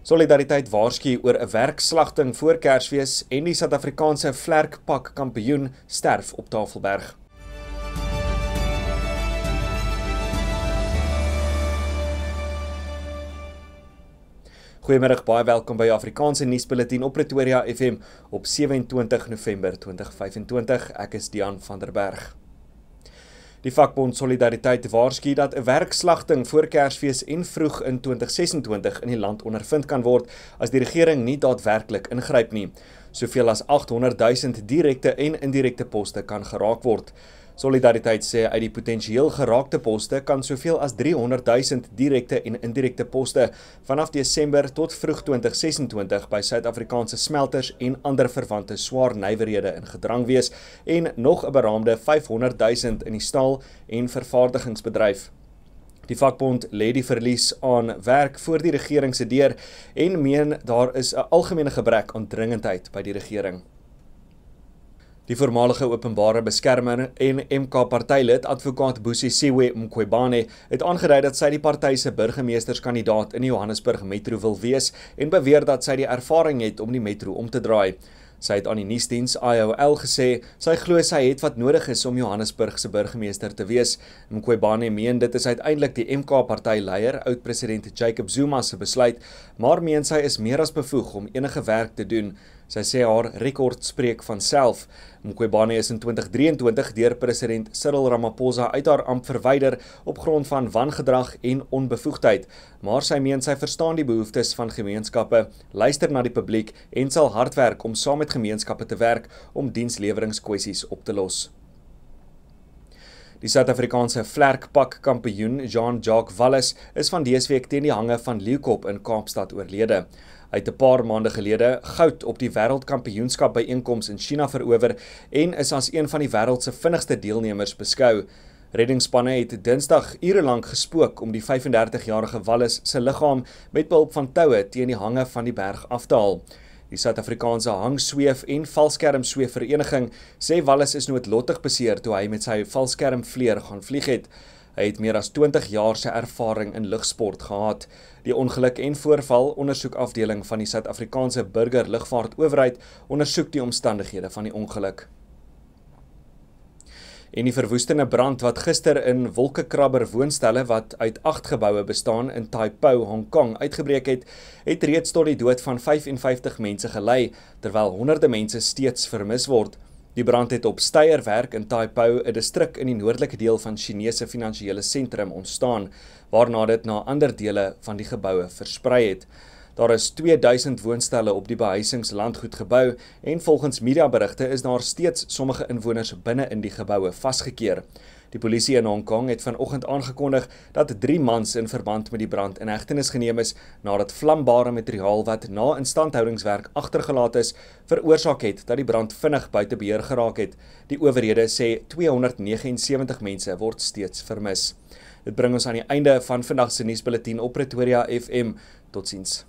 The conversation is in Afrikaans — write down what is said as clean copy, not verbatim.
Solidariteit waarsku oor 'n werkslagting voor Kersfees en die Suid-Afrikaanse vlerkpak kampioen sterf op Tafelberg. Goeiemiddag, baie welkom by Afrikaanse nuusbulletin op Pretoria FM op 27 November 2025. Ek is Dian van der Berg. Die vakbond Solidariteit waarsku dat 'n werkslagting voor Kersfees en vroeg in 2026 in die land ondervind kan word as die regering nie daadwerklik ingryp nie. Soveel as 800,000 direkte en indirekte poste kan geraak word. Solidariteit sê uit die potensieel geraakte poste kan soveel as 300,000 direkte en indirekte poste vanaf Desember tot vroeg 2026 by Suid-Afrikaanse smelters en ander verwante swaar nywerhede in gedrang wees en nog 'n beraamde 500,000 in die staal- en vervaardigingsbedryf. Die vakbond lê die verlies aan werk voor die regering se deur en meen daar is 'n algemene gebrek aan dringendheid by die regering. Die voormalige openbare beskermer en MK-partylid advokaat Busisiwe Mqobane het aangedui dat sy die party se burgemeesterskandidaat in die Johannesburg Metro wil wees en beweer dat sy die ervaring het om die metro om te draai. Sy het aan die nuusdiens IOL gesê sy glo sy het wat nodig is om Johannesburg se burgemeester te wees. Mqobane meen dit is uiteindelik die MK-partyleier, oud-president Jacob Zuma se besluit, maar meen sy is meer as bevoeg om enige werk te doen. Sy sê haar rekord spreek van self. Mqobane is in 2023 deur president Cyril Ramaphosa uit haar ampt verwyder op grond van wangedrag en onbevoegdheid, maar sy meen sy verstaan die behoeftes van gemeenskappe, luister na die publiek en sal hard werk om saam met gemeenskappe te werk om diensleweringkwessies op te los. Die Suid-Afrikaanse vlerkpak kampioen Jean-Jacques Wallis is van dese week teen die hange van Leeukop in Kaapstad oorlede. Hy het 'n paar maande gelede goud op die wêreldkampioenskap byeenkoms in China verower en is as een van die wêreld se vinnigste deelnemers beskou. Reddingsspanne het Dinsdag ure lank gespook om die 35-jarige Wallis se liggaam met behulp van toue teen die hange van die berg af te haal. Die Suid-Afrikaanse hangsweef en valskermsweef vereniging sê Wallis is noodlottig beseer toe hy met sy valskermvleer gaan vlieg het. Hy het meer as 20 jaar se ervaring in lugsport gehad. Die ongeluk en voorval ondersoekafdeling van die Suid-Afrikaanse Burger Lugvaartowerheid ondersoek die omstandighede van die ongeluk. En die verwoestende brand wat gister in wolkekrabber woonstelle wat uit 8 geboue bestaan in Tai Po, Hong Kong uitgebreek het reeds tot die dood van 55 mense gelei, terwyl honderde mense steeds vermis word. Die brand het op Steyerwerk in Tai Po, 'n distrik in die noordelike deel van Chinese finansiële sentrum ontstaan, waarna dit na ander dele van die geboue versprei het. Daar is 2000 woonstelle op die behuisingslandgoed gebou en volgens mediaberigte is daar steeds sommige inwoners binne in die geboue vasgekeer. Die polisie in Hong Kong het vanoggend aangekondig dat 3 mans in verband met die brand in hegtenis geneem is nadat vlambare materiaal wat na instandhoudingswerk agtergelaat is, veroorsaak het dat die brand vinnig buite beheer geraak het. Die owerhede sê 279 mense word steeds vermis. Dit bring ons aan die einde van vandag se nuusbulletin op Pretoria FM. Totsiens.